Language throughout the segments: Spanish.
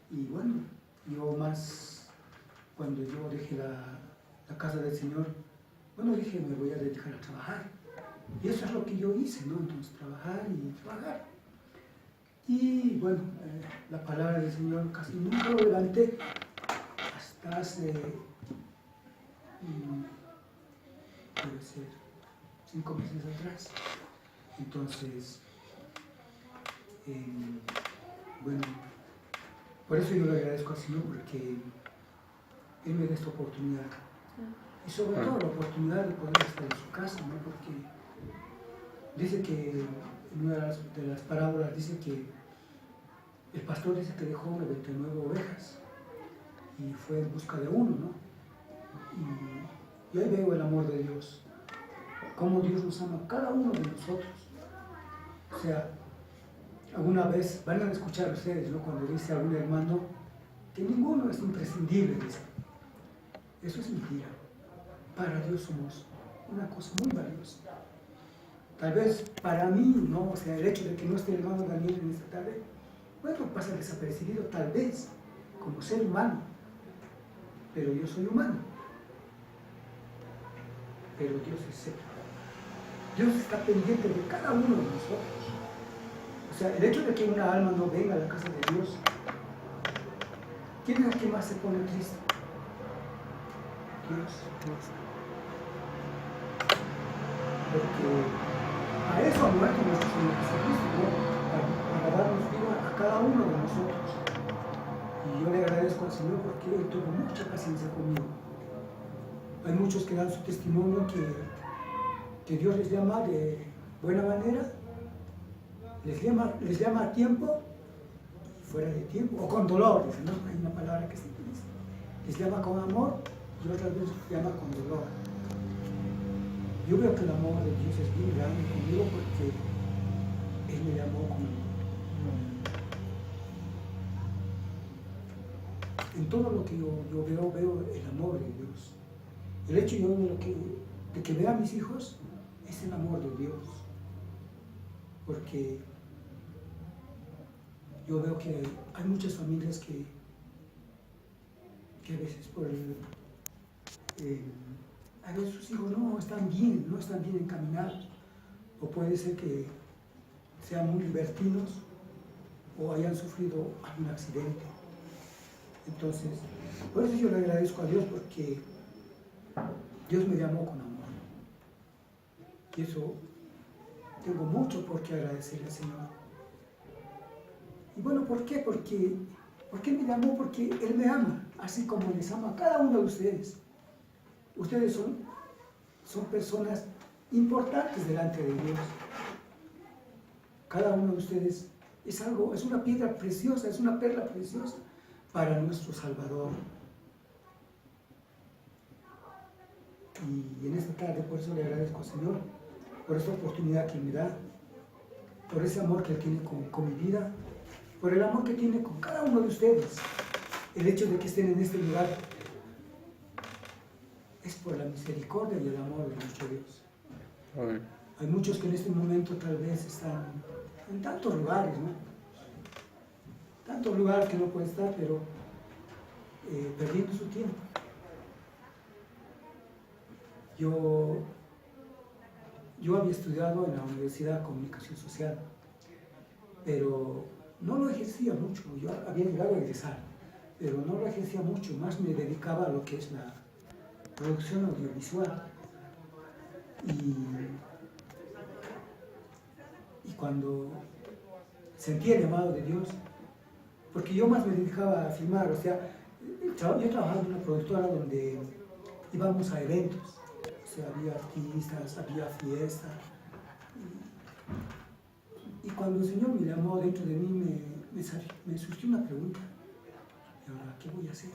Y bueno, yo más, cuando yo dejé la casa del Señor, bueno, dije, me voy a dedicar a trabajar. Y eso es lo que yo hice, ¿no? Entonces, trabajar y trabajar. Y bueno, la palabra del Señor casi nunca lo levanté hasta hace, debe ser 5 meses atrás. Entonces, bueno, por eso yo le agradezco al Señor, porque Él me da esta oportunidad. Y sobre todo la oportunidad de poder estar en su casa, ¿no? Porque dice que, en una de las parábolas, dice que el pastor dice que dejó 99 ovejas y fue en busca de uno, ¿no? Y ahí veo el amor de Dios, cómo Dios nos ama a cada uno de nosotros. O sea, alguna vez van a escuchar ustedes, ¿no? Cuando dice algún hermano que ninguno es imprescindible, dice. Eso es mentira. Para Dios somos una cosa muy valiosa. Tal vez para mí, ¿no? O sea, el hecho de que no esté el hermano Daniel en esta tarde, bueno, pasa desapercibido, tal vez, como ser humano. Pero yo soy humano. Pero Dios es serio. Dios está pendiente de cada uno de nosotros. O sea, el hecho de que una alma no venga a la casa de Dios, ¿quién es el que más se pone triste? Dios. Porque a eso ha muerto nuestro Señor Jesucristo, ¿no? Para darnos vida a cada uno de nosotros. Y yo le agradezco al Señor porque Él tuvo mucha paciencia conmigo. Hay muchos que dan su testimonio que Dios les llama de buena manera, les llama a tiempo, fuera de tiempo, o con dolor, dicen, ¿no? Hay una palabra que se dice. Les llama con amor y otras veces les llama con dolor. Yo veo que el amor de Dios es bien grande conmigo porque Él me llamó con amor. En todo lo que yo veo el amor de Dios. El hecho yo de que vea a mis hijos es el amor de Dios. Porque yo veo que hay muchas familias que a veces a veces sus hijos no están bien encaminados, o puede ser que sean muy libertinos o hayan sufrido algún accidente. Entonces, por eso yo le agradezco a Dios, porque Dios me llamó con amor. Y eso tengo mucho por qué agradecerle al Señor. Y bueno, ¿por qué? Porque me llamó, porque Él me ama, así como les ama a cada uno de ustedes. Ustedes son personas importantes delante de Dios. Cada uno de ustedes es una piedra preciosa, es una perla preciosa para nuestro Salvador. Y en esta tarde, por eso le agradezco al Señor, por esta oportunidad que me da, por ese amor que Él tiene con mi vida, por el amor que tiene con cada uno de ustedes. El hecho de que estén en este lugar es por la misericordia y el amor de nuestro Dios. Amén. Hay muchos que en este momento tal vez están en tantos lugares, ¿no? Tantos lugares que no pueden estar, pero perdiendo su tiempo. Yo había estudiado en la Universidad de Comunicación Social, pero no lo ejercía mucho. Yo había llegado a egresar, pero no lo ejercía mucho, más me dedicaba a lo que es la producción audiovisual. Y cuando sentí el llamado de Dios, porque yo más me dedicaba a filmar, o sea, yo trabajaba en una productora donde íbamos a eventos, o sea, había artistas, había fiestas. Y cuando el Señor me llamó, dentro de mí me surgió una pregunta: ¿y ahora qué voy a hacer?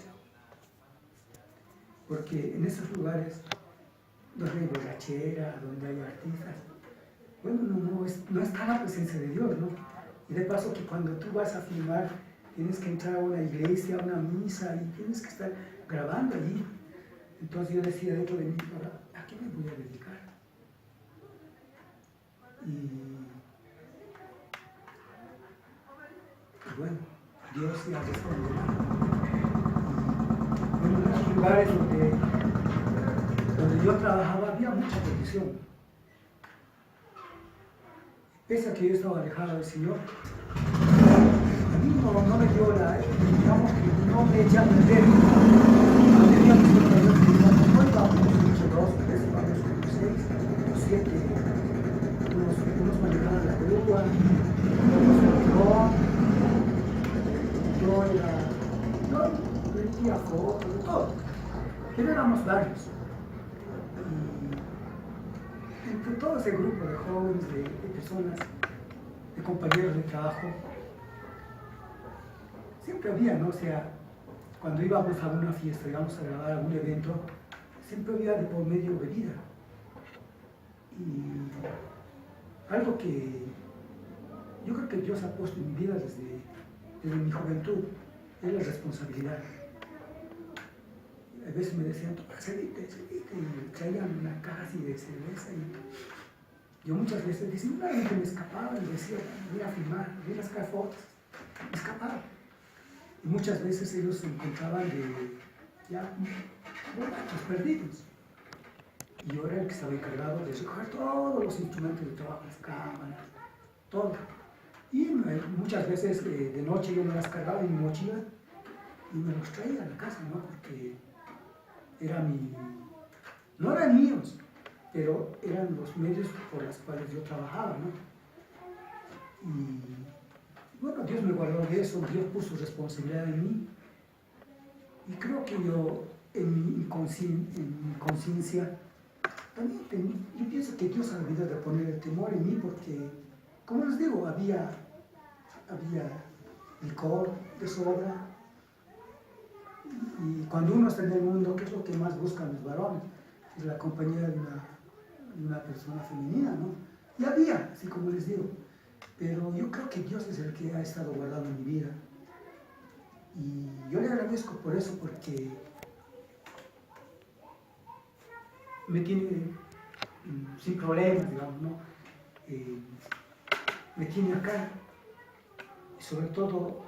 Porque en esos lugares donde hay borrachera, donde hay artistas, bueno, no está la presencia de Dios, ¿no? Y de paso que cuando tú vas a filmar, tienes que entrar a una iglesia, a una misa, y tienes que estar grabando allí. Entonces yo decía dentro de mí: ¿ahora a qué me voy a dedicar? Y bueno, Dios ya responderá. Bueno, en esos lugares donde yo trabajaba había mucha bendición. Pese a que yo estaba alejado del Señor, a mí no me dio digamos que no me eché a perder. A mí ya me dio la Dios que no íbamos mucho, 2, 3, 4, 5, 6, 7, unos manejaban la grúa, otros el ron, yo vendía fotos, de todo. Pero éramos varios. Y entre todo ese grupo de jóvenes, de personas, de compañeros de trabajo, siempre había, ¿no? O sea, cuando íbamos a una fiesta, íbamos a grabar algún evento, siempre había de por medio bebida. Y algo que yo creo que Dios ha puesto en mi vida desde mi juventud es la responsabilidad. A veces me decían, toma, salite, y me traían una caja así de cerveza. Y yo muchas veces disimuladamente me escapaba y decía, voy a filmar, voy a sacar fotos. Me escapaba. Y muchas veces ellos se encontraban ya borrachos, perdidos. Y yo era el que estaba encargado de recoger todos los instrumentos de trabajo, las cámaras, todo. Y muchas veces de noche yo me las cargaba en mi mochila y me los traía a la casa, ¿no? Porque no eran míos, pero eran los medios por los cuales yo trabajaba, ¿no? Y bueno, Dios me guardó de eso, Dios puso responsabilidad en mí. Y creo que yo, en mi conciencia, también yo pienso que Dios ha olvidado de poner el temor en mí porque, como les digo, había licor de sobra. Y cuando uno está en el mundo, ¿qué es lo que más buscan los varones? Es la compañía de una persona femenina, ¿no? Y había, así como les digo. Pero yo creo que Dios es el que ha estado guardando mi vida. Y yo le agradezco por eso, porque me tiene sin problemas, digamos, ¿no? Me tiene acá. Y sobre todo,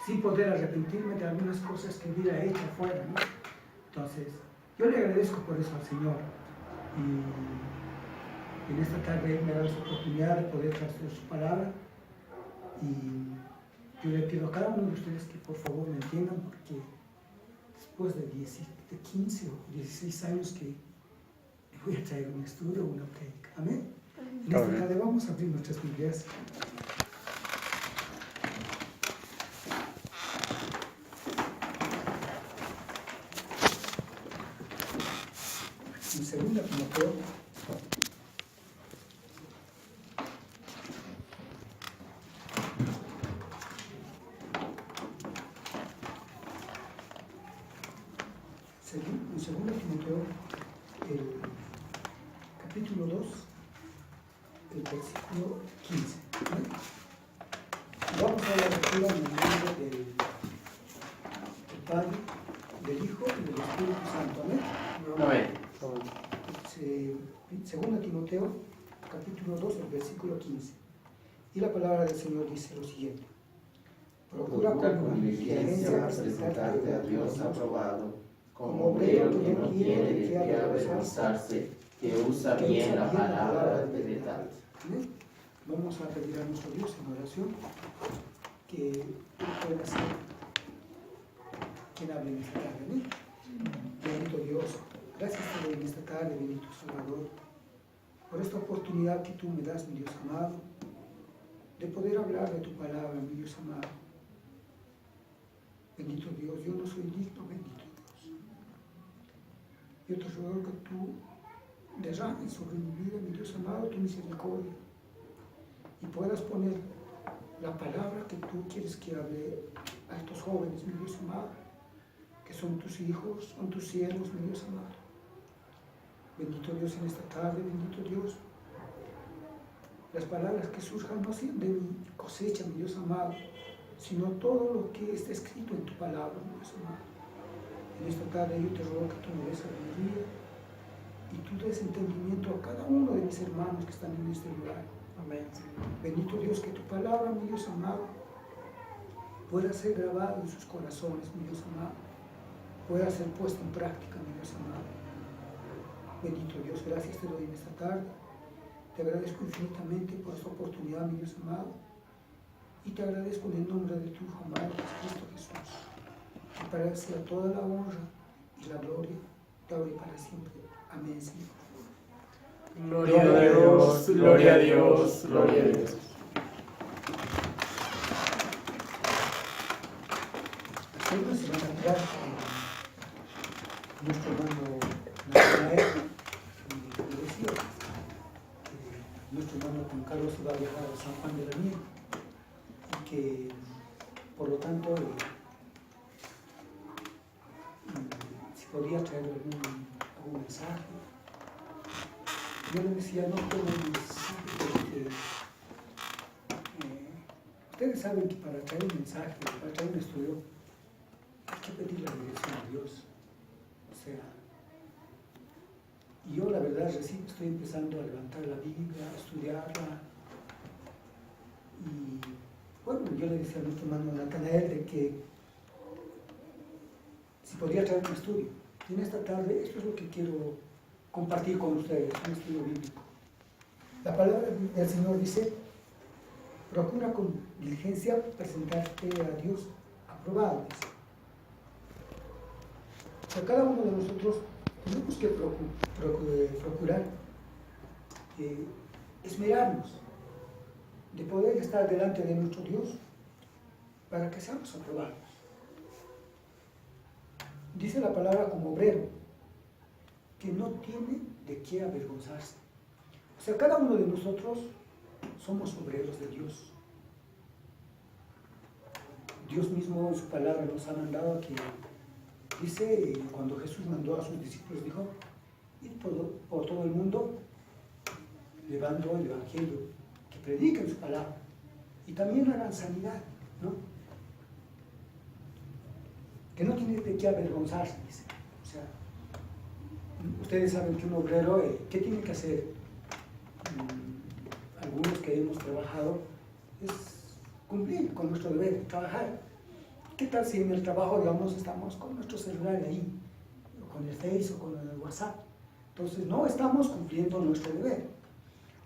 sin poder arrepentirme de algunas cosas que hubiera hecho afuera, ¿no? Entonces, yo le agradezco por eso al Señor. Y en esta tarde me ha dado esa oportunidad de poder traer su palabra. Y yo le pido a cada uno de ustedes que por favor me entiendan, porque después de 15 o 16 años que voy a traer un estudio o una prédica. Amén. En esta tarde vamos a abrir nuestras Biblias. En 2 Timoteo, el capítulo 2, el versículo 15. ¿Sí? Vamos a la lectura en el nombre del Padre, del Hijo y del Espíritu Santo. Amén. Amén. 2 Timoteo, capítulo 2, el versículo 15. Y la palabra del Señor dice lo siguiente. Procura con diligencia presentarte a Dios aprobado, como obrero que no quiere de qué avergonzarse, que usa bien la palabra de verdad. Vamos a pedir a nuestro Dios en oración que Él pueda ser quien hable en esta tarde. ¿No? Bendito Dios, gracias por en esta tarde, bendito Salvador, por esta oportunidad que tú me das, mi Dios amado, de poder hablar de tu palabra, mi Dios amado. Bendito Dios, yo no soy digno, bendito Dios. Yo te ruego que tú derrames sobre mi vida, mi Dios amado, tu misericordia, y puedas poner la palabra que tú quieres que hable a estos jóvenes, mi Dios amado, que son tus hijos, son tus siervos, mi Dios amado. Bendito Dios en esta tarde, bendito Dios. Las palabras que surjan no sean de mi cosecha, mi Dios amado, sino todo lo que está escrito en tu palabra, mi Dios amado. En esta tarde yo te ruego que tú me des sabiduría y tú des entendimiento a cada uno de mis hermanos que están en este lugar. Amén. Bendito Dios, que tu palabra, mi Dios amado, pueda ser grabado en sus corazones, mi Dios amado, pueda ser puesto en práctica, mi Dios amado. Bendito Dios, gracias te doy en esta tarde. Te agradezco infinitamente por esta oportunidad, mi Dios amado, y te agradezco en el nombre de tu Hijo amado, Cristo Jesús, que para él sea toda la honra y la gloria, de ahora y para siempre. Amén, Señor. Gloria a Dios, gloria a Dios, gloria a Dios. Las células se van a entrar con nuestro hermano Natanael, y le decía que nuestro hermano Juan Carlos iba a viajar a San Juan de la Miel, y que por lo tanto si podía traer algún mensaje. Yo le decía, no tengo un mensaje porque ustedes saben que para traer un mensaje, para traer un estudio, hay que pedir la dirección a Dios. O sea, y yo la verdad recién estoy empezando a levantar la Biblia, a estudiarla. Y bueno, yo le decía a nuestro hermano Natanael de que si podía traer un estudio. Y en esta tarde esto es lo que quiero compartir con ustedes, un estudio bíblico. La palabra del Señor dice: procura con diligencia presentarte a Dios aprobado. O sea, cada uno de nosotros tenemos que procurar esmerarnos de poder estar delante de nuestro Dios para que seamos aprobados. Dice la palabra como obrero, que no tiene de qué avergonzarse. O sea, cada uno de nosotros somos obreros de Dios. Dios mismo en su palabra nos ha mandado a que, dice, cuando Jesús mandó a sus discípulos, dijo: id por todo el mundo, llevando el Evangelio, que prediquen su palabra, y también hagan sanidad, ¿no? Que no tiene de qué avergonzarse, dice. O sea, ustedes saben que un obrero, ¿qué tiene que hacer? Algunos que hemos trabajado, es cumplir con nuestro deber, trabajar. ¿Qué tal si en el trabajo, digamos, estamos con nuestro celular ahí, o con el Face o con el WhatsApp? Entonces no estamos cumpliendo nuestro deber.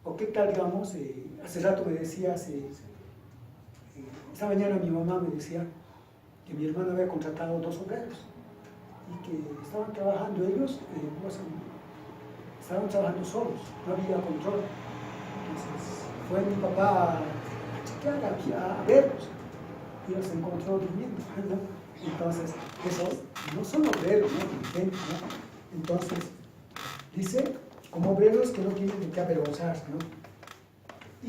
¿O qué tal, digamos, hace rato me decía, esta mañana mi mamá me decía que mi hermano había contratado 2 obreros y que estaban trabajando ellos, estaban trabajando solos, no había control. Entonces fue mi papá a chequear, a verlos, y los encontró durmiendo, ¿no? Entonces, esos no son obreros, ¿no? Entonces, dice, como obreros que no tienen de qué avergonzarse, ¿no?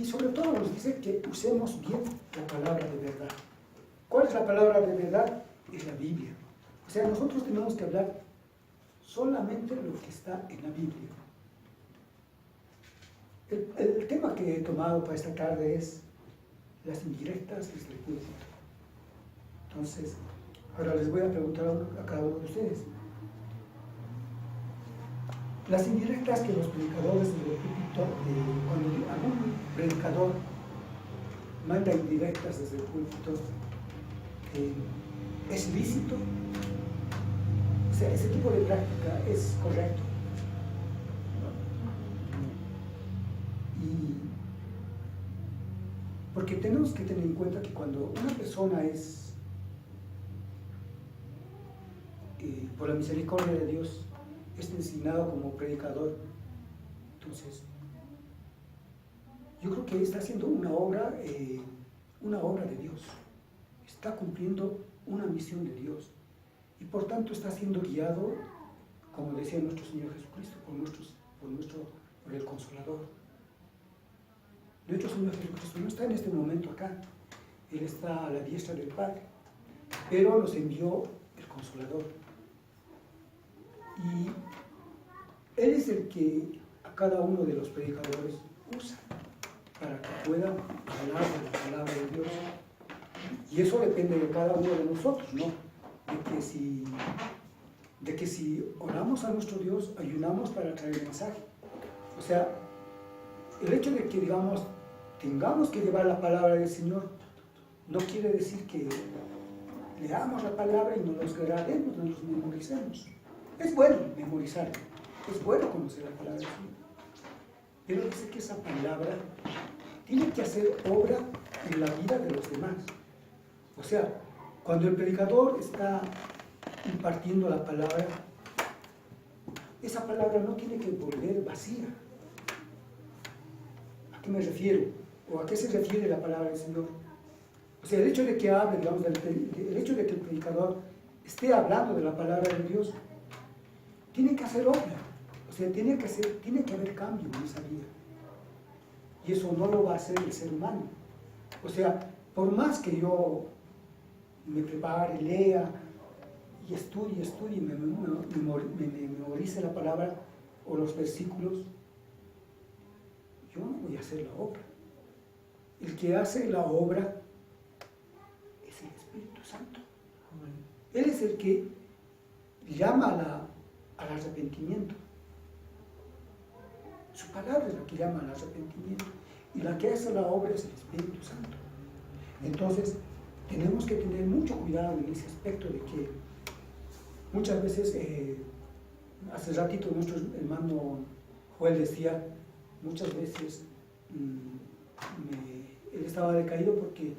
Y sobre todo nos dice que usemos bien la palabra de verdad. ¿Cuál es la palabra de verdad? Es la Biblia. O sea, nosotros tenemos que hablar solamente lo que está en la Biblia. El tema que he tomado para esta tarde es las indirectas desde el púlpito. Entonces, ahora les voy a preguntar a cada uno de ustedes. Las indirectas que los predicadores desde el púlpito, cuando algún predicador manda indirectas desde el púlpito, ¿es lícito? O sea, ese tipo de práctica es correcto. Y porque tenemos que tener en cuenta que cuando una persona es, por la misericordia de Dios, es designado como predicador, entonces yo creo que está haciendo una obra de Dios, está cumpliendo una misión de Dios, y por tanto está siendo guiado, como decía nuestro Señor Jesucristo, por el Consolador. Nuestro Señor Jesucristo no está en este momento acá, Él está a la diestra del Padre, pero nos envió el Consolador. Y Él es el que a cada uno de los predicadores usa para que puedan hablar de la palabra de Dios. Y eso depende de cada uno de nosotros, ¿no? De que si oramos a nuestro Dios, ayunamos para traer el mensaje. O sea, el hecho de que, digamos, tengamos que llevar la palabra del Señor no quiere decir que leamos la palabra y nos los grabemos, nos los memoricemos. Es bueno memorizar, es bueno conocer la palabra del Señor. Pero dice que esa palabra tiene que hacer obra en la vida de los demás. O sea, cuando el predicador está impartiendo la palabra, esa palabra no tiene que volver vacía. ¿A qué me refiero? ¿O a qué se refiere la palabra del Señor? O sea, el hecho de que hable, digamos, el hecho de que el predicador esté hablando de la palabra de Dios, tiene que hacer obra. O sea, tiene que haber cambio en esa vida. Y eso no lo va a hacer el ser humano. O sea, por más que yo me prepare, lea y estudie, me memorice la palabra o los versículos, yo no voy a hacer la obra. El que hace la obra es el Espíritu Santo. Él es el que llama al arrepentimiento. Su palabra es la que llama al arrepentimiento. Y la que hace la obra es el Espíritu Santo. Entonces, tenemos que tener mucho cuidado en ese aspecto de que muchas veces, hace ratito nuestro hermano Joel decía, muchas veces él estaba decaído porque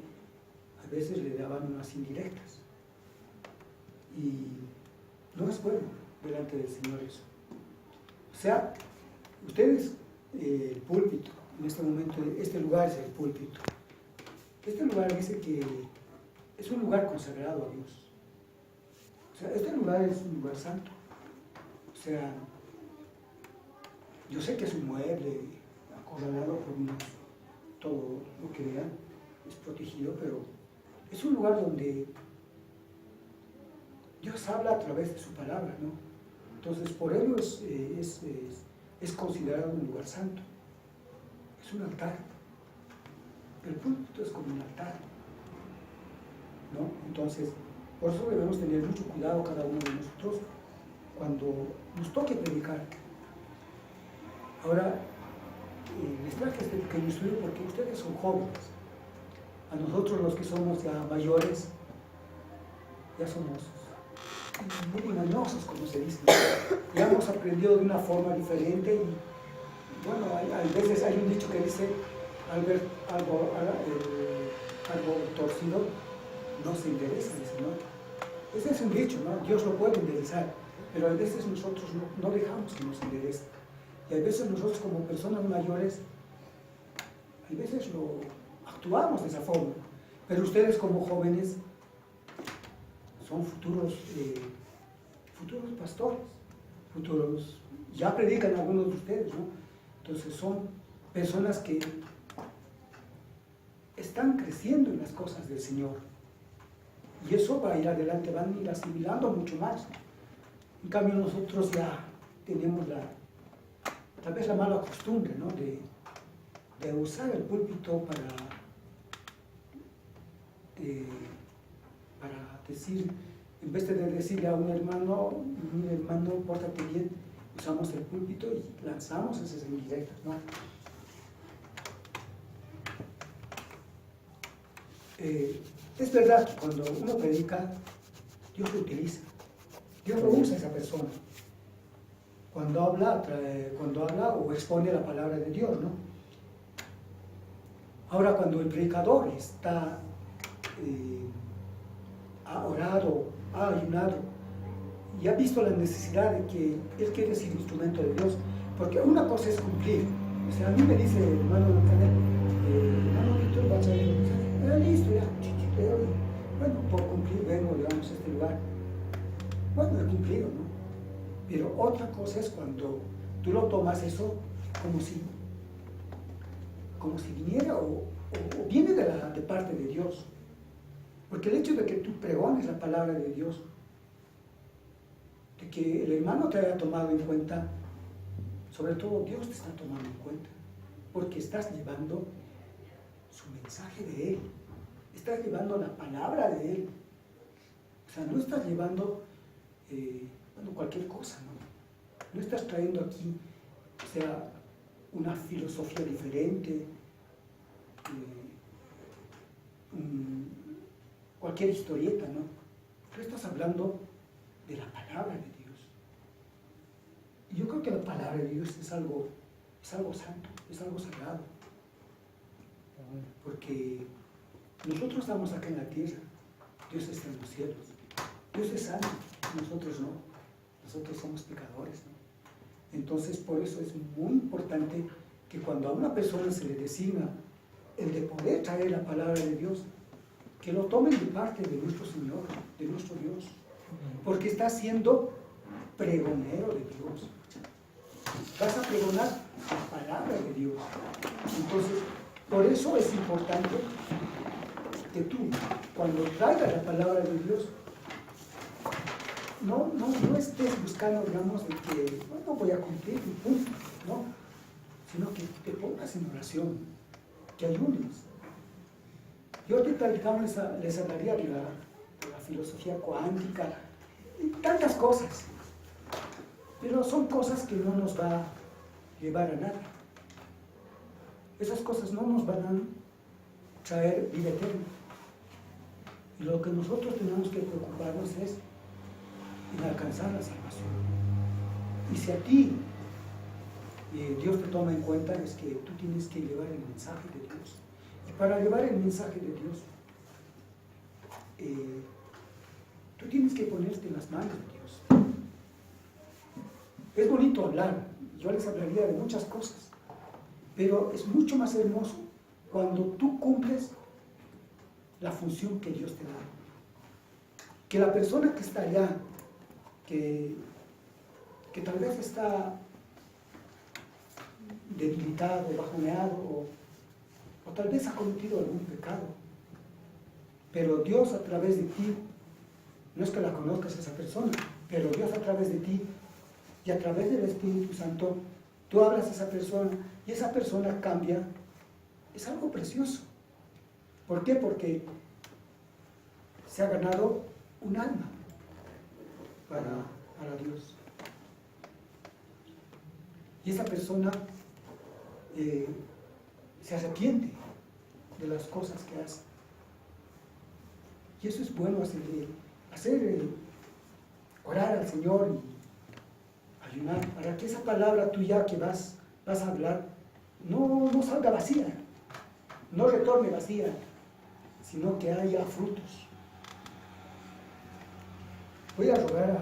a veces le daban unas indirectas. Y no es bueno delante del Señor eso. O sea, ustedes, el púlpito, en este momento, este lugar es el púlpito. Este lugar dice que es un lugar consagrado a Dios. O sea, este lugar es un lugar santo. O sea, yo sé que es un mueble acorralado por todo lo que vean, es protegido, pero es un lugar donde Dios habla a través de su palabra, ¿no? Entonces, por ello es considerado un lugar santo. Es un altar. El púlpito es como un altar, ¿no? Entonces, por eso debemos tener mucho cuidado cada uno de nosotros cuando nos toque predicar. Ahora, les traje este pequeño estudio porque ustedes son jóvenes. A nosotros los que somos ya mayores, ya somos muy mañosos, como se dice. Ya hemos aprendido de una forma diferente y bueno, a veces hay un dicho que dice, al ver algo torcido, no se endereza, dice, ¿no? Ese es un dicho, ¿no? Dios lo puede enderezar, pero a veces nosotros no dejamos que nos enderece. Y a veces nosotros como personas mayores, a veces actuamos de esa forma. Pero ustedes como jóvenes son futuros pastores, ya predican algunos de ustedes, ¿no? Entonces son personas que están creciendo en las cosas del Señor. Y eso va a ir adelante, van a ir asimilando mucho más. En cambio nosotros ya tenemos tal vez la mala costumbre, ¿no? de usar el púlpito para decir, en vez de decirle a un hermano, pórtate bien, usamos el púlpito y lanzamos esas indirectas, ¿no? Es verdad que cuando uno predica, Dios lo utiliza, Dios lo usa a esa persona. Cuando habla o expone la palabra de Dios, ¿no? Ahora, cuando el predicador ha orado, ha ayunado y ha visto la necesidad de que él quiere ser instrumento de Dios, porque una cosa es cumplir. O sea, a mí me dice el hermano Canel, hermano Víctor, va a traer, listo, ya, bueno, por cumplir vengo, digamos, a este lugar. Bueno, he cumplido, ¿no? Pero otra cosa es cuando tú lo tomas eso como si viniera o viene de parte de Dios. Porque el hecho de que tú pregones la palabra de Dios, de que el hermano te haya tomado en cuenta, sobre todo Dios te está tomando en cuenta, porque estás llevando su mensaje de Él, estás llevando la palabra de Él. O sea, no estás llevando cualquier cosa, ¿no? No estás trayendo aquí, o sea, una filosofía diferente, cualquier historieta, ¿no? Tú estás hablando de la palabra de Dios. Y yo creo que la palabra de Dios es algo santo, es algo sagrado. Porque nosotros estamos acá en la tierra, Dios está en los cielos. Dios es santo, nosotros no. Nosotros somos pecadores, ¿no? Entonces, por eso es muy importante que cuando a una persona se le designa el de poder traer la palabra de Dios, que lo tomen de parte de nuestro Señor, de nuestro Dios, porque está siendo pregonero de Dios. Vas a pregonar la palabra de Dios. Entonces, por eso es importante que tú, cuando traigas la palabra de Dios, no estés buscando, digamos, de que, bueno, voy a cumplir mi punto, ¿no? Sino que te pongas en oración, que ayunes. Yo ahorita, digamos, les hablaría de la filosofía cuántica y tantas cosas, pero son cosas que no nos va a llevar a nada. Esas cosas no nos van a traer vida eterna. Y lo que nosotros tenemos que preocuparnos es en alcanzar la salvación. Y si a ti Dios te toma en cuenta, es que tú tienes que llevar el mensaje de Dios. Y para llevar el mensaje de Dios, tú tienes que ponerte en las manos de Dios. Es bonito hablar, yo les hablaría de muchas cosas, pero es mucho más hermoso cuando tú cumples la función que Dios te da. Que la persona que está allá, que tal vez está debilitado, bajoneado, o tal vez ha cometido algún pecado, pero Dios a través de ti, no es que la conozcas a esa persona, pero Dios a través de ti y a través del Espíritu Santo, tú hablas a esa persona y esa persona cambia. Es algo precioso. ¿Por qué? Porque se ha ganado un alma para Dios. Y esa persona se arrepiente de las cosas que hace. Y eso es bueno orar al Señor y ayunar para que esa palabra tuya que vas a hablar no salga vacía, no retorne vacía, sino que haya frutos. Voy a rogar a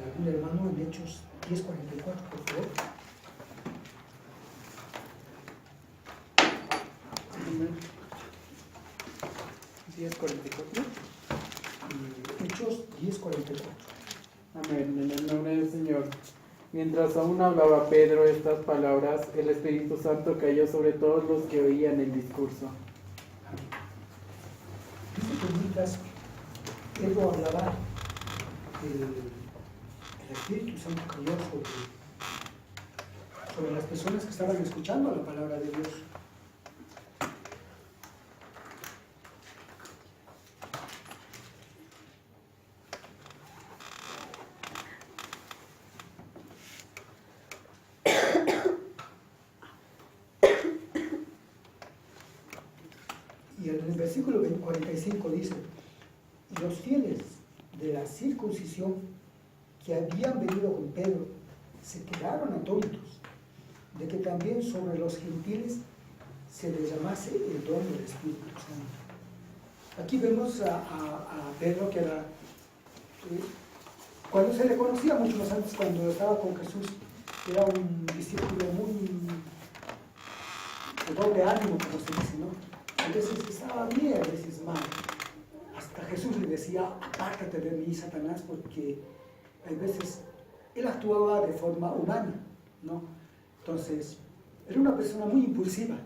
algún hermano en Hechos 10:44, por favor. Amén. 10:44. Hechos 10:44. Amén. En el nombre del Señor. Mientras aún hablaba Pedro estas palabras, el Espíritu Santo cayó sobre todos los que oían el discurso. Dice que mientras Pedro hablaba, el Espíritu Santo cayó sobre las personas que estaban escuchando la palabra de Dios. Y en el versículo 45 dice: y los fieles de la circuncisión que habían venido con Pedro se quedaron atónitos de que también sobre los gentiles se les llamase el don del Espíritu Santo. Aquí vemos a Pedro, que era, cuando se le conocía mucho más antes, cuando estaba con Jesús, era un discípulo muy de doble ánimo, como se dice, ¿no? A veces estaba bien, a veces mal. Hasta Jesús le decía: apártate de mí, Satanás, porque hay veces él actuaba de forma humana, ¿no? Entonces, era una persona muy impulsiva.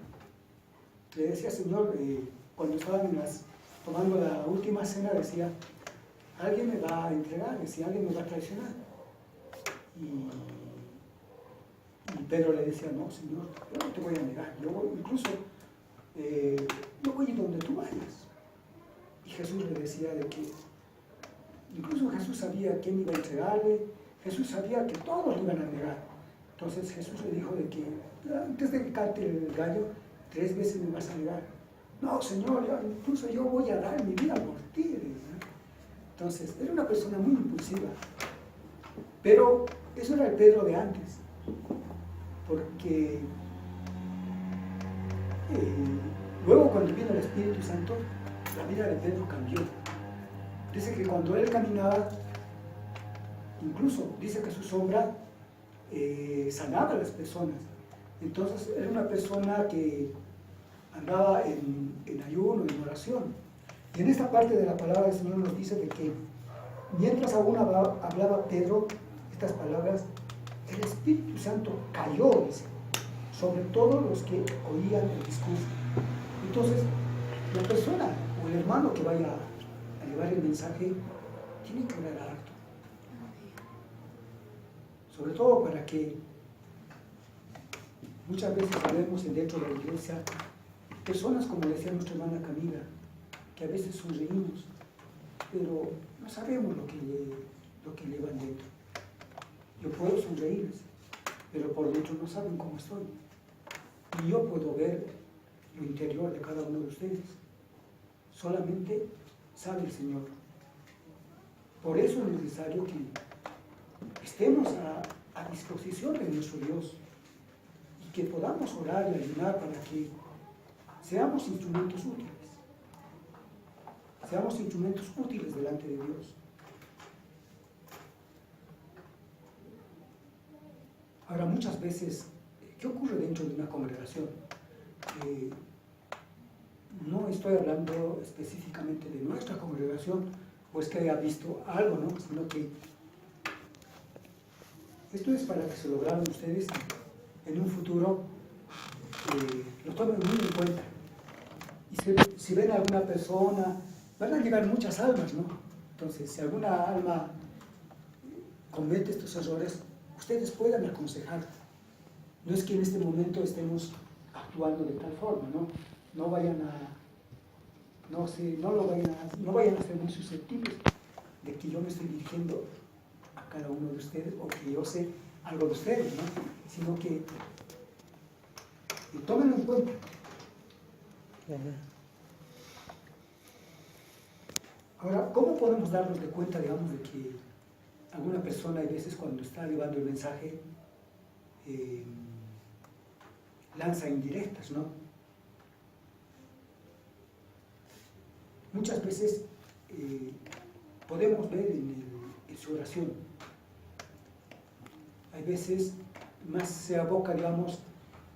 Le decía: Señor, cuando estaban tomando la última cena, decía: alguien me va a entregar, decía, alguien me va a traicionar. Y Pedro le decía: no, Señor, yo no te voy a negar, yo voy a ir donde tú vayas. Y Jesús le decía de que, incluso Jesús sabía quién iba a entregarle, Jesús sabía que todos lo iban a negar. Entonces Jesús le dijo de que antes de que cante el gallo, 3 veces me vas a negar. no, Señor, incluso yo voy a dar mi vida por ti. Entonces, era una persona muy impulsiva. Pero eso era el Pedro de antes, porque luego cuando vino el Espíritu Santo, la vida de Pedro cambió. Dice que cuando él caminaba, incluso dice que su sombra sanaba a las personas. Entonces era una persona que andaba en ayuno, en oración. Y en esta parte de la palabra del Señor nos dice de que mientras aún hablaba Pedro estas palabras, el Espíritu Santo cayó, dice, sobre todos los que oían el discurso. Entonces, la persona o el hermano que vaya a llevar el mensaje tiene que orar harto. Sobre todo para que muchas veces vemos dentro de la iglesia personas, como decía nuestra hermana Camila, que a veces sonreímos, pero no sabemos lo que llevan dentro. Yo puedo sonreírles, pero por dentro no saben cómo estoy. Y yo puedo ver lo interior de cada uno de ustedes. Solamente sabe el Señor. Por eso es necesario que estemos a disposición de nuestro Dios y que podamos orar y ayunar para que seamos instrumentos útiles. Seamos instrumentos útiles delante de Dios. Ahora, muchas veces, ¿qué ocurre dentro de una congregación? No estoy hablando específicamente de nuestra congregación, pues que haya visto algo, ¿no? Sino que esto es para que se lo graben ustedes en un futuro, lo tomen muy en cuenta. Y si ven a alguna persona, van a llegar muchas almas, ¿no? Entonces, si alguna alma comete estos errores, ustedes puedan aconsejar. No es que en este momento estemos actuando de tal forma, ¿no? No vayan a ser muy susceptibles de que yo me estoy dirigiendo a cada uno de ustedes o que yo sé algo de ustedes, ¿no? Sino que tómenlo en cuenta. Ahora, ¿cómo podemos darnos de cuenta, digamos, de que alguna persona, hay veces cuando está llevando el mensaje, lanza indirectas, ¿no? Muchas veces podemos ver en su oración. Hay veces más se aboca, digamos,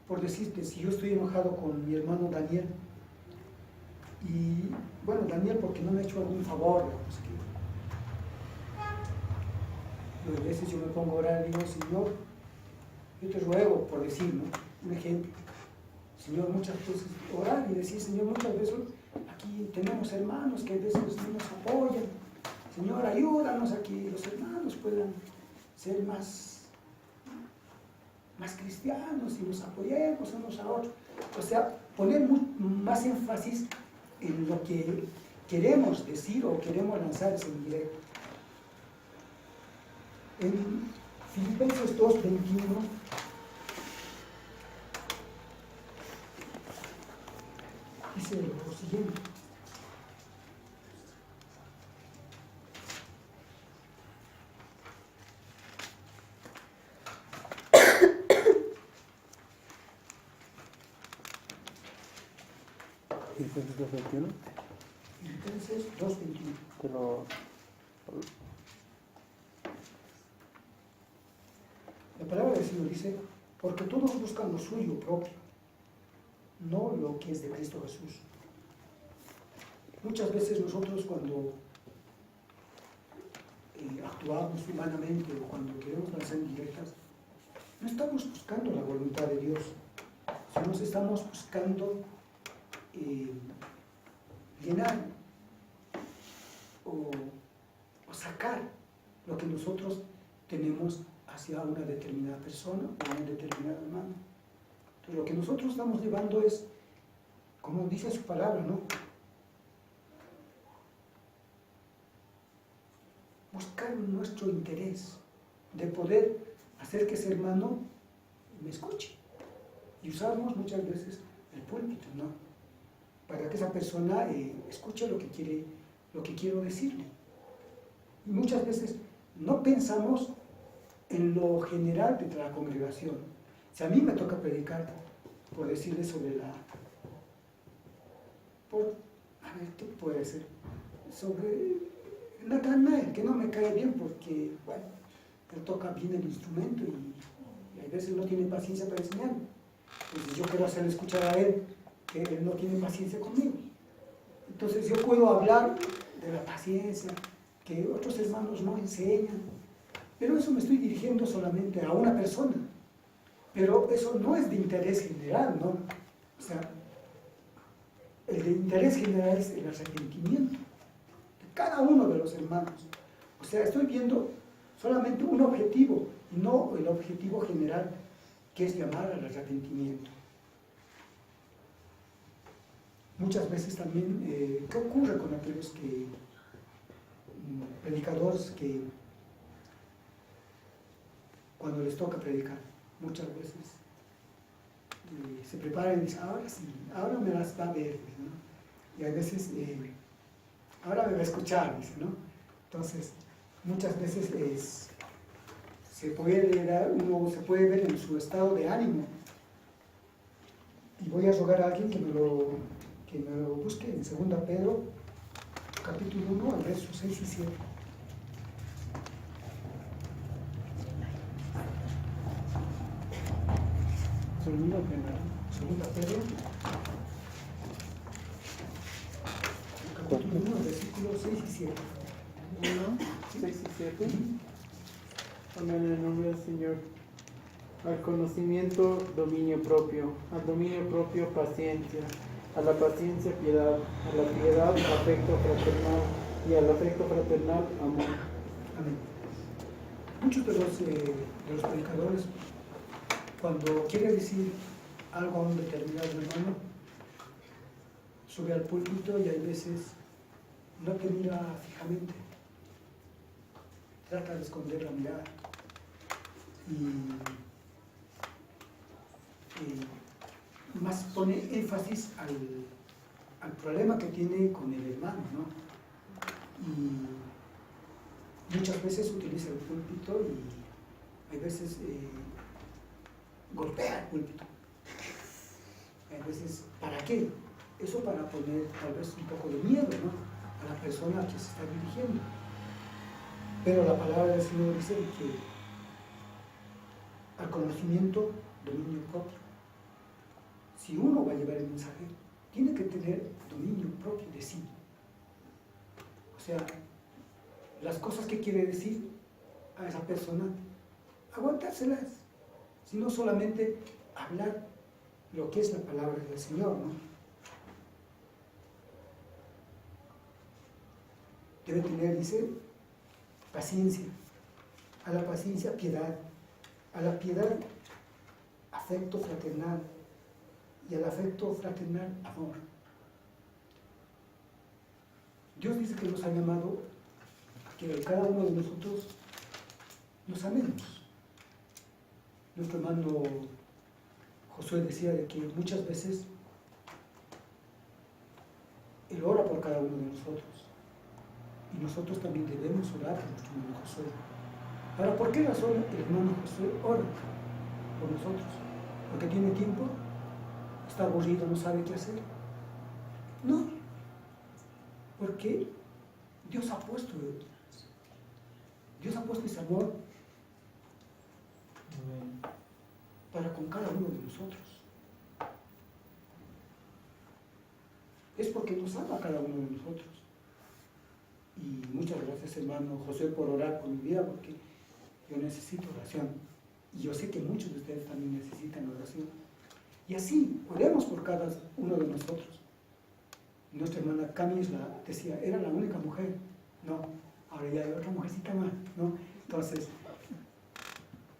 por decirte, si yo estoy enojado con mi hermano Daniel, y bueno, Daniel porque no me ha hecho algún favor, digamos, que a veces yo me pongo a orar y digo, Señor, yo te ruego, por decir, ¿no? Un ejemplo, Señor, muchas veces orar y decir, Señor, muchas veces aquí tenemos hermanos que a veces no nos apoyan, Señor, ayúdanos a que los hermanos puedan ser más cristianos y nos apoyemos unos a otros. O sea, poner más énfasis en lo que queremos decir o queremos lanzar ese indirecto. En Filipenses 2:21 dice lo siguiente. Filipenses 2:21. Filipenses 2:21. Pero la palabra del Señor dice, porque todos buscan lo suyo propio, no lo que es de Cristo Jesús. Muchas veces nosotros cuando actuamos humanamente o cuando queremos lanzar indirectas, no estamos buscando la voluntad de Dios, sino estamos buscando llenar o sacar lo que nosotros tenemos hacia una determinada persona o un determinado hermano. Entonces, lo que nosotros estamos llevando es, como dice su palabra, ¿no? Buscar nuestro interés de poder hacer que ese hermano me escuche. Y usamos muchas veces el púlpito, ¿no? para que esa persona escuche lo que quiero decirle. Y muchas veces no pensamos en lo general de la congregación. Si a mí me toca predicar, por decirle sobre ¿qué puede ser? Sobre Natanael, que no me cae bien porque, bueno, él toca bien el instrumento y a veces no tiene paciencia para enseñarme. Entonces yo quiero hacerle escuchar a él que él no tiene paciencia conmigo. Entonces yo puedo hablar de la paciencia, que otros hermanos no enseñan, pero eso me estoy dirigiendo solamente a una persona. Pero eso no es de interés general, ¿no? O sea, el de interés general es el arrepentimiento de cada uno de los hermanos. O sea, estoy viendo solamente un objetivo y no el objetivo general, que es llamar al arrepentimiento. Muchas veces también, ¿qué ocurre con aquellos predicadores que cuando les toca predicar, muchas veces se preparan y dicen, ahora sí, ahora me las va a ver, ¿no? Y a veces, ahora me va a escuchar, dice, ¿no? Entonces, muchas veces uno se puede ver en su estado de ánimo. Y voy a rogar a alguien que me lo busque en 2 Pedro, capítulo 1, al verso 6 y 7. Segunda Pedro. Capítulo 1, versículos 6 y 7. 1, 6 y 7. Amén, en el nombre del Señor. Al conocimiento, dominio propio. Al dominio propio, paciencia. A la paciencia, piedad. A la piedad, afecto fraternal. Y al afecto fraternal, amor. Amén. Muchos de los predicadores, cuando quiere decir algo a un determinado hermano, sube al púlpito y hay veces no te mira fijamente, trata de esconder la mirada y más pone énfasis al problema que tiene con el hermano, ¿no? Y muchas veces utiliza el púlpito y hay veces golpea el púlpito. A veces, ¿para qué? Eso para poner tal vez un poco de miedo, ¿no?, a la persona a que se está dirigiendo. Pero la palabra del Señor dice que al conocimiento, dominio propio. Si uno va a llevar el mensaje, tiene que tener dominio propio de sí. O sea, las cosas que quiere decir a esa persona, aguantárselas, sino solamente hablar lo que es la palabra del Señor, ¿no? Debe tener, dice, paciencia, a la paciencia piedad, a la piedad afecto fraternal y al afecto fraternal amor. Dios dice que nos ha llamado a que cada uno de nosotros nos amemos. Nuestro hermano Josué decía de que muchas veces Él ora por cada uno de nosotros. Y nosotros también debemos orar por nuestro hermano Josué. Ahora, ¿por qué razón el hermano Josué ora por nosotros? ¿Porque tiene tiempo? ¿Está aburrido? ¿No sabe qué hacer? No. Porque Dios ha puesto ese amor para con cada uno de nosotros. Es porque nos ama a cada uno de nosotros. Y muchas gracias, hermano José, por orar por mi vida, porque yo necesito oración. Y yo sé que muchos de ustedes también necesitan oración. Y así, oremos por cada uno de nosotros. Nuestra hermana Camis decía, era la única mujer. No, ahora ya hay otra mujercita más, ¿no? Entonces,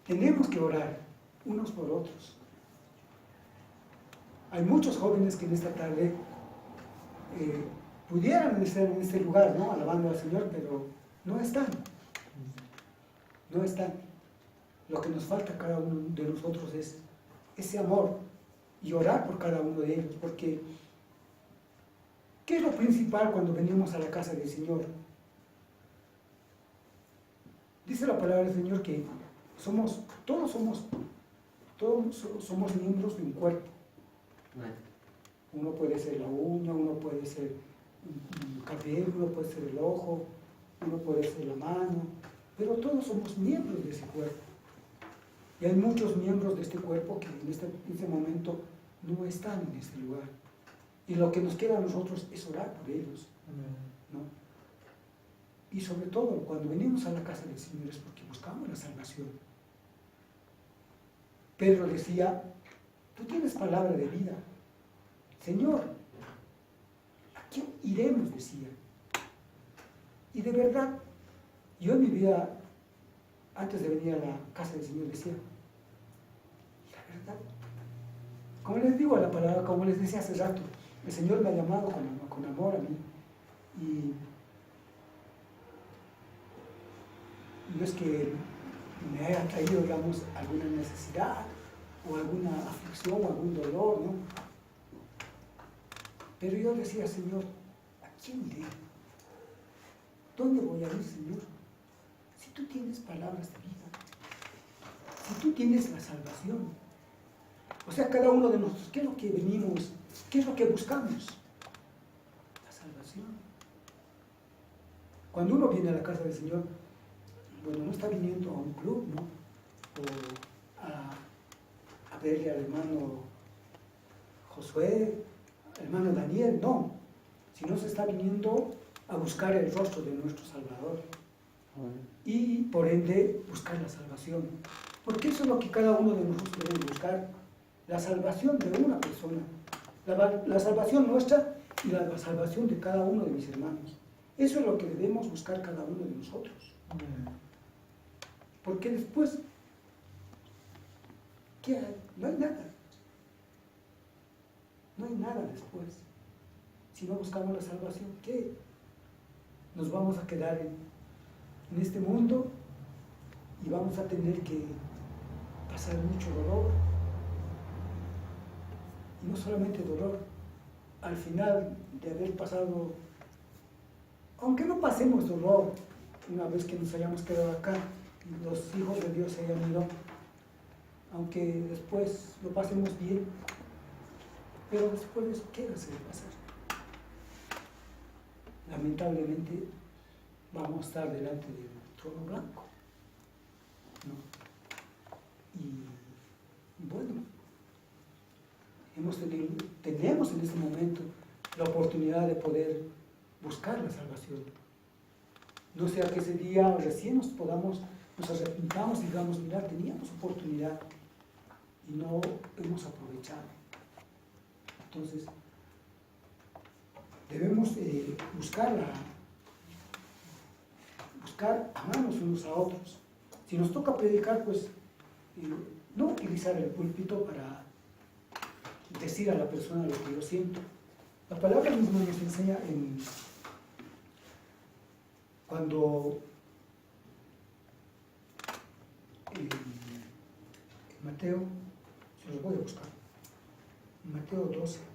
tenemos que orar unos por otros. Hay muchos jóvenes que en esta tarde pudieran estar en este lugar, ¿no?, alabando al Señor, pero no están. No están. Lo que nos falta a cada uno de nosotros es ese amor y orar por cada uno de ellos, porque ¿Qué es lo principal cuando venimos a la casa del Señor? Dice la palabra del Señor que todos somos miembros de un cuerpo. Uno puede ser la uña, uno puede ser un cabello, uno puede ser el ojo, uno puede ser la mano, pero todos somos miembros de ese cuerpo. Y hay muchos miembros de este cuerpo que en este momento no están en este lugar. Y lo que nos queda a nosotros es orar por ellos, ¿no? Y sobre todo, cuando venimos a la casa del Señor es porque buscamos la salvación. Pedro decía, tú tienes palabra de vida. Señor, ¿a quién iremos? Decía. Y de verdad, yo en mi vida, antes de venir a la casa del Señor, decía, y la verdad, como les digo a la palabra, como les decía hace rato, el Señor me ha llamado con amor a mí. Y no es que me haya traído, digamos, alguna necesidad o alguna aflicción o algún dolor, ¿no? Pero yo decía, Señor, ¿a quién iré? ¿Dónde voy a ir, Señor? Si tú tienes palabras de vida, si tú tienes la salvación. O sea, cada uno de nosotros, ¿qué es lo que venimos? ¿Qué es lo que buscamos? La salvación. Cuando uno viene a la casa del Señor, bueno, no está viniendo a un club, ¿no? O a verle al hermano Josué, al hermano Daniel, no. Sino se está viniendo a buscar el rostro de nuestro Salvador. Y por ende, buscar la salvación. Porque eso es lo que cada uno de nosotros debe buscar. La salvación de una persona. La salvación nuestra y la salvación de cada uno de mis hermanos. Eso es lo que debemos buscar cada uno de nosotros. Porque después, ¿qué hay? No hay nada. No hay nada después. Si no buscamos la salvación, ¿qué? Nos vamos a quedar en este mundo y vamos a tener que pasar mucho dolor. Y no solamente dolor, al final de haber pasado, aunque no pasemos dolor, una vez que nos hayamos quedado acá, los hijos de Dios se hayan ido, aunque después lo pasemos bien, pero después de eso, ¿qué va a ser pasar? Lamentablemente vamos a estar delante del trono blanco, ¿no? Y bueno, tenemos en este momento la oportunidad de poder buscar la salvación. No sea que ese día recién nos arrepintamos y digamos, mira, teníamos oportunidad y no hemos aprovechado. Entonces, debemos buscar amarnos unos a otros. Si nos toca predicar, pues no utilizar el púlpito para decir a la persona lo que yo siento. La palabra misma nos enseña cuando en Mateo, se los voy a buscar, en Mateo 12.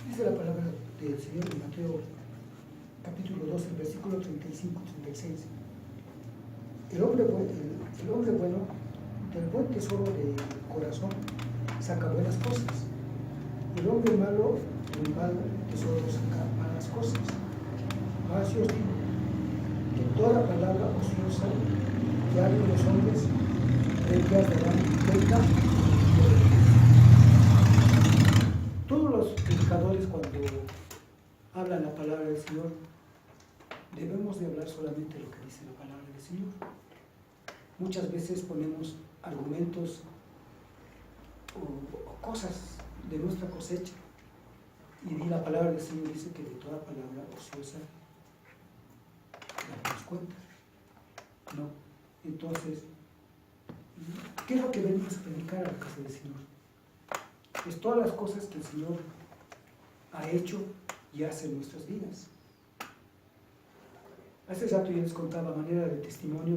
Dice la palabra del Señor en Mateo capítulo 12, versículo 35-36. El hombre bueno del buen tesoro del corazón saca buenas cosas. El hombre malo del mal tesoro saca malas cosas. Mas yo os digo que toda palabra ociosa que hablen los hombres, ellas darán cuenta. Todos los predicadores, cuando hablan la palabra del Señor, debemos de hablar solamente lo que dice la palabra del Señor. Muchas veces ponemos argumentos o cosas de nuestra cosecha Y la palabra del Señor dice que de toda palabra ociosa damos cuenta, ¿no? Entonces, ¿qué es lo que venimos a predicar a la casa del Señor? Es todas las cosas que el Señor ha hecho y hace en nuestras vidas. Hace rato yo les contaba a manera de testimonio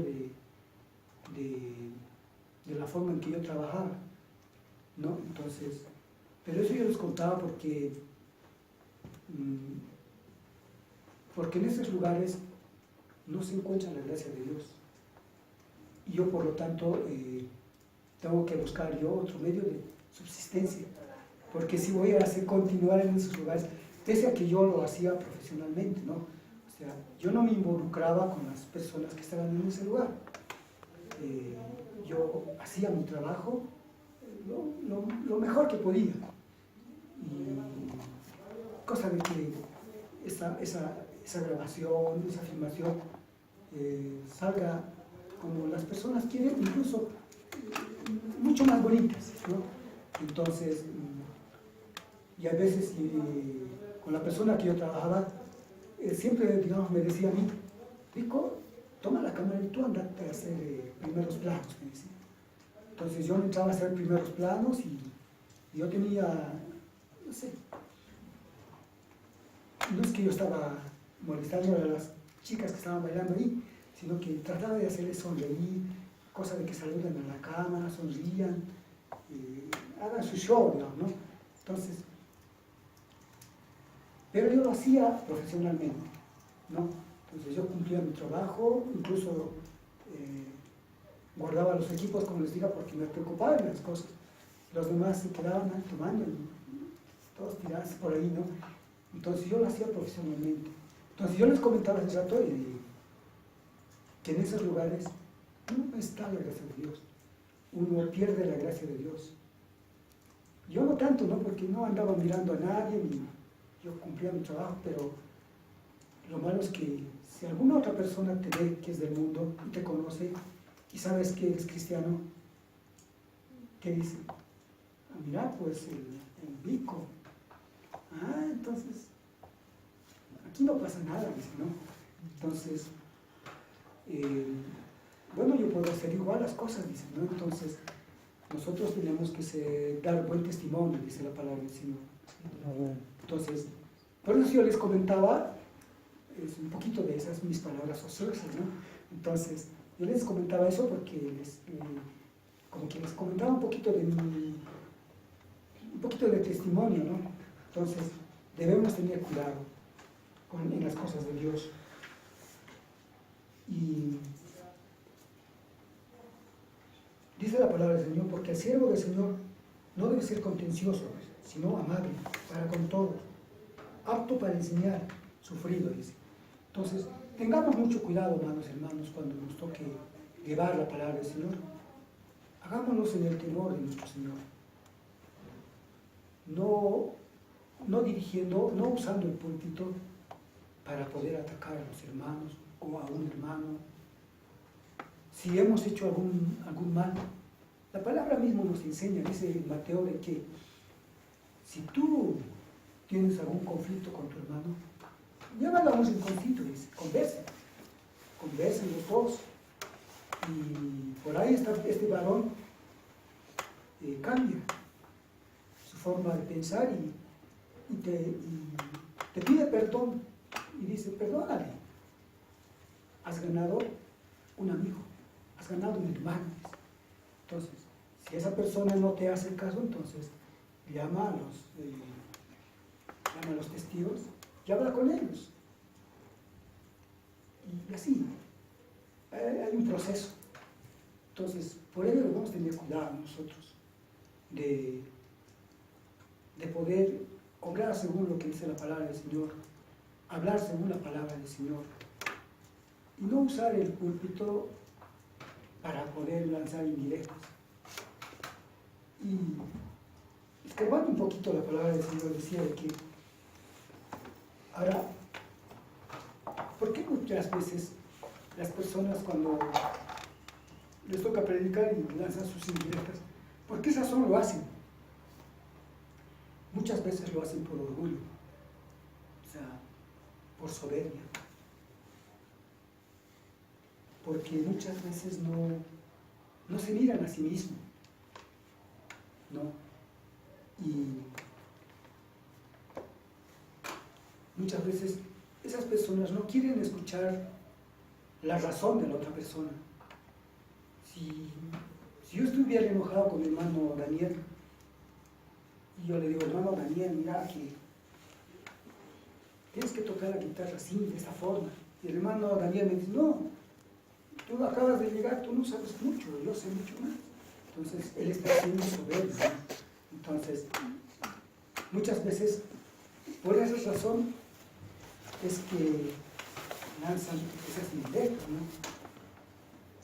de la forma en que yo trabajaba, ¿no? Entonces, pero eso yo les contaba porque en esos lugares no se encuentra la gracia de Dios. Y yo, por lo tanto, tengo que buscar yo otro medio de subsistencia, porque si voy a continuar en esos lugares, pese a que yo lo hacía profesionalmente, ¿no? O sea, yo no me involucraba con las personas que estaban en ese lugar. Yo hacía mi trabajo lo mejor que podía. Y cosa de que esa grabación, esa filmación salga como las personas quieren, incluso mucho más bonitas, ¿no? Entonces, y a veces con la persona que yo trabajaba, siempre, digamos, me decía a mí, Rico, toma la cámara y tú andate a hacer primeros planos, me decía. Entonces yo entraba a hacer primeros planos y yo tenía, no sé, no es que yo estaba molestando a las chicas que estaban bailando ahí, sino que trataba de hacerles sonreír, cosa de que saluden a la cámara, sonrían, hagan su show, digamos, ¿no? Entonces, pero yo lo hacía profesionalmente, ¿no? Entonces yo cumplía mi trabajo, incluso guardaba los equipos, como les diga, porque me preocupaba de las cosas. Los demás se quedaban ahí tomando, y todos tirados por ahí, ¿no? Entonces yo lo hacía profesionalmente. Entonces yo les comentaba hace rato que en esos lugares no está la gracia de Dios. Uno pierde la gracia de Dios. Yo no tanto, ¿no? Porque no andaba mirando a nadie, ni yo cumplía mi trabajo, pero lo malo es que si alguna otra persona te ve que es del mundo y te conoce y sabes que eres cristiano, ¿qué dice? Ah, mira, pues el Vico. Ah, entonces, aquí no pasa nada, dice, ¿no? Entonces, bueno, yo puedo hacer igual las cosas, dice, ¿no? Entonces, nosotros tenemos que dar buen testimonio, dice la palabra del Señor. Entonces, por eso yo les comentaba un poquito de esas mis palabras ociosas, ¿no? Entonces, yo les comentaba eso porque como que les comentaba un poquito de testimonio, ¿no? Entonces, debemos tener cuidado en las cosas de Dios. Y dice la palabra del Señor, porque el siervo del Señor no debe ser contencioso, sino amable para con todos, apto para enseñar, sufrido, dice. Entonces, tengamos mucho cuidado, hermanos, cuando nos toque llevar la palabra del Señor. Hagámonos en el temor de nuestro Señor. No dirigiendo, no usando el púlpito para poder atacar a los hermanos o a un hermano. Si hemos hecho algún mal, la palabra misma nos enseña, dice en Mateo, de que si tú tienes algún conflicto con tu hermano, llámalo a un conflicto, dice, conversen los dos. Y por ahí está este varón, cambia su forma de pensar y te pide perdón y dice, perdónale, has ganado un amigo, has ganado un hermano. Entonces, si esa persona no te hace caso, entonces llama a los testigos y habla con ellos. Y así, hay un proceso. Entonces, por ello debemos tener cuidado nosotros de poder obrar según lo que dice la palabra del Señor, hablar según la palabra del Señor, y no usar el púlpito para poder lanzar indirectas. Y escarbando un poquito la palabra del Señor, decía de que ahora, ¿por qué muchas veces las personas cuando les toca predicar y lanzan sus indirectas, por qué razón lo hacen? Muchas veces lo hacen por orgullo. por soberbia. Porque muchas veces no se miran a sí mismos, ¿no? Y muchas veces esas personas no quieren escuchar la razón de la otra persona. Si yo estuviera enojado con mi hermano Daniel, y yo le digo, hermano Daniel, mira que tienes que tocar la guitarra así, de esta forma. Y el hermano Daniel me dice, no, tú acabas de llegar, tú no sabes mucho, yo sé mucho más. Entonces, él está siendo soberbio, ¿no? Entonces, muchas veces, por esa razón, es que lanzan esas indirectas, ¿no?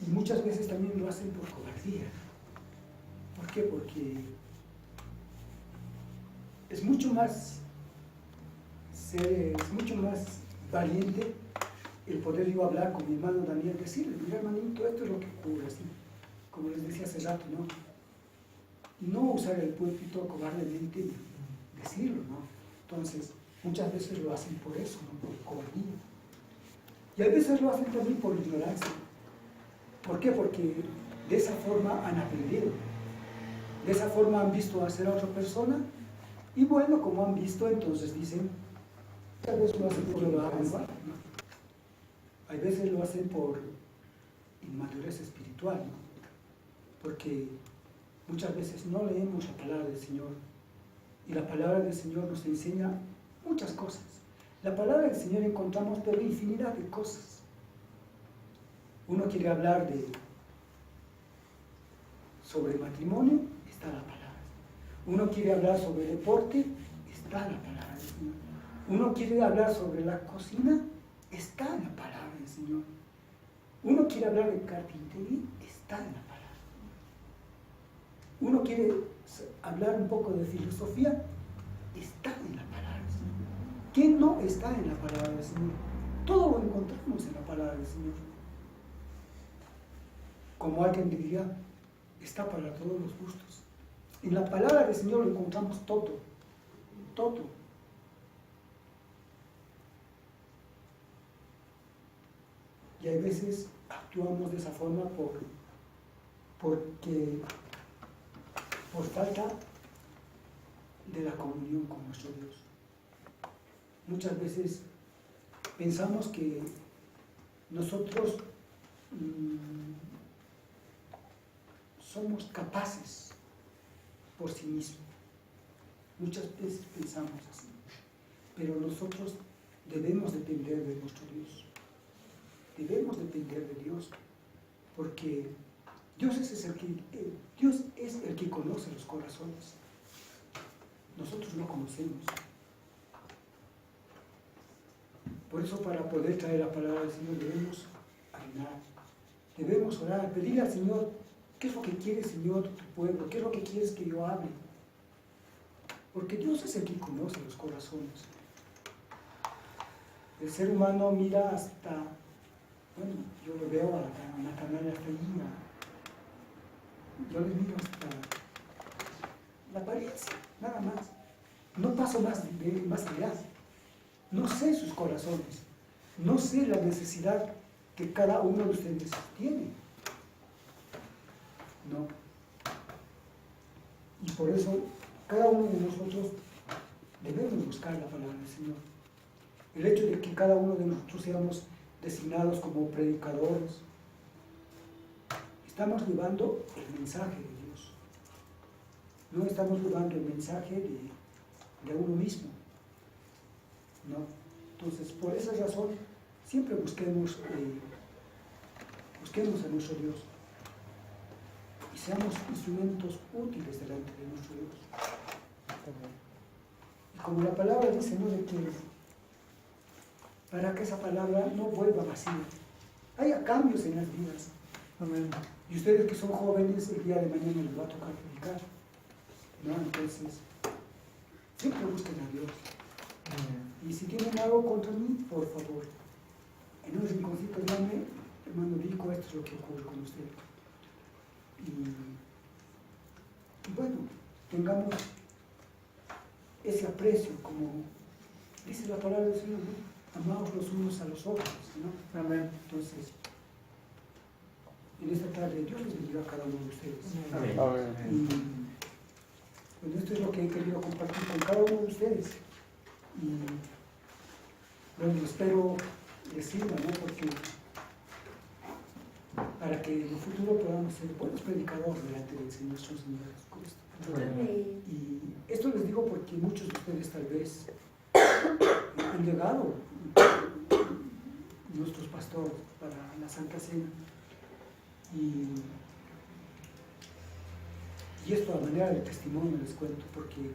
Y muchas veces también lo hacen por cobardía. ¿Por qué? Porque es mucho más valiente el poder yo hablar con mi hermano Daniel, decirle, mira hermanito, esto es lo que ocurre, así, como les decía hace rato, ¿no? Y no usar el púlpito cobardemente y decirlo, ¿no? Entonces, muchas veces lo hacen por eso, ¿no? Por cobardía. Y a veces lo hacen también por ignorancia. ¿Por qué? Porque de esa forma han aprendido. De esa forma han visto hacer a otra persona y bueno, como han visto, entonces dicen, tal vez lo hacen por lo hagan igual, ¿no? Hay veces lo hacen por inmadurez espiritual, ¿no? Porque muchas veces no leemos la palabra del Señor y la palabra del Señor nos enseña muchas cosas. La palabra del Señor encontramos pero infinidad de cosas. Uno quiere hablar sobre matrimonio, está la palabra. Uno quiere hablar sobre deporte, está la palabra del Señor. Uno quiere hablar sobre la cocina, está en la palabra del Señor. Uno quiere hablar de carpintería, está en la palabra. Uno quiere hablar un poco de filosofía, está en la palabra del Señor. ¿Qué no está en la palabra del Señor? Todo lo encontramos en la palabra del Señor. Como alguien diría, está para todos los gustos. En la palabra del Señor lo encontramos todo, todo. Y hay veces actuamos de esa forma por falta de la comunión con nuestro Dios. Muchas veces pensamos que nosotros somos capaces por sí mismos. Muchas veces pensamos así, pero nosotros debemos depender de nuestro Dios. Debemos depender de Dios, porque Dios es el que conoce los corazones. Nosotros no conocemos. Por eso, para poder traer la palabra del Señor, debemos ayunar, debemos orar, pedirle al Señor, ¿qué es lo que quiere, Señor, tu pueblo? ¿Qué es lo que quieres que yo hable? Porque Dios es el que conoce los corazones. El ser humano mira hasta, bueno, yo lo veo a Natanael hasta allí, yo le miro hasta la apariencia, nada más. No paso más allá. No sé sus corazones, no sé la necesidad que cada uno de ustedes tiene. No. Y por eso cada uno de nosotros debemos buscar la palabra del Señor. El hecho de que cada uno de nosotros seamos designados como predicadores, estamos llevando el mensaje de Dios. No estamos llevando el mensaje de uno mismo. ¿No? Entonces, por esa razón, siempre busquemos a nuestro Dios y seamos instrumentos útiles delante de nuestro Dios. Y como la palabra dice, ¿no?, de que para que esa palabra no vuelva vacía, haya cambios en las vidas. Amén. Y ustedes que son jóvenes, el día de mañana les va a tocar predicar, ¿no? Entonces, siempre busquen a Dios. Y si tienen algo contra mí, por favor, en un rinconcito llame, hermano Rico, esto es lo que ocurre con usted. Y bueno, tengamos ese aprecio, como dice la palabra del Señor, ¿no? amaos los unos a los otros, ¿no? Amén. Entonces, en esta tarde Dios les bendiga a cada uno de ustedes. Amén. Amén. Y bueno, esto es lo que he querido compartir con cada uno de ustedes. Y bueno, espero les sirva, ¿no? Porque para que en el futuro podamos ser buenos predicadores delante del Señor, nuestro Señor Jesucristo. Y esto les digo porque muchos de ustedes tal vez han llegado nuestros pastores para la Santa Cena. Y esto a manera de testimonio les cuento, porque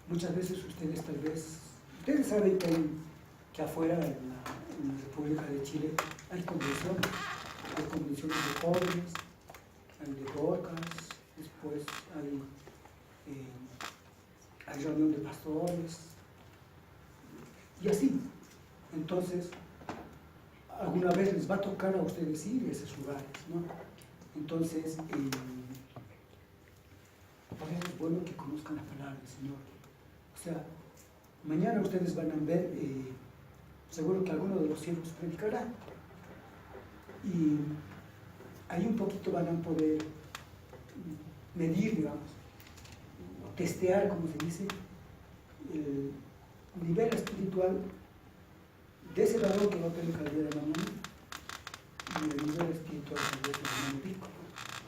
muchas veces ustedes tal vez, ustedes saben que afuera en la República de Chile hay convenciones de jóvenes, hay de docas, después hay reunión de pastores, y así. Entonces, alguna vez les va a tocar a ustedes ir a esos lugares, ¿no? Entonces, por eso es bueno que conozcan la palabra del Señor. O sea, mañana ustedes van a ver, seguro que alguno de los siervos predicará. Y ahí un poquito van a poder medir, digamos, testear, como se dice, el nivel espiritual de ese varón que va a predicar el día de mañana y el nivel espiritual de ese hermano Pico.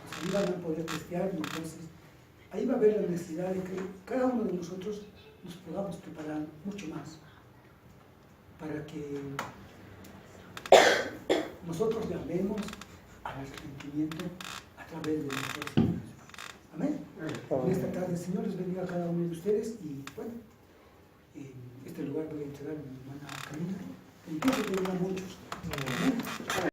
Entonces ahí van a poder testear, y entonces ahí va a haber la necesidad de que cada uno de nosotros nos podamos preparar mucho más para que nosotros llamemos al arrepentimiento a través de nuestro Señor. Amén. En esta tarde el Señor les bendiga a cada uno de ustedes y bueno, en este lugar voy a entregar a mi hermana Camila. Entiendo que habrá muchos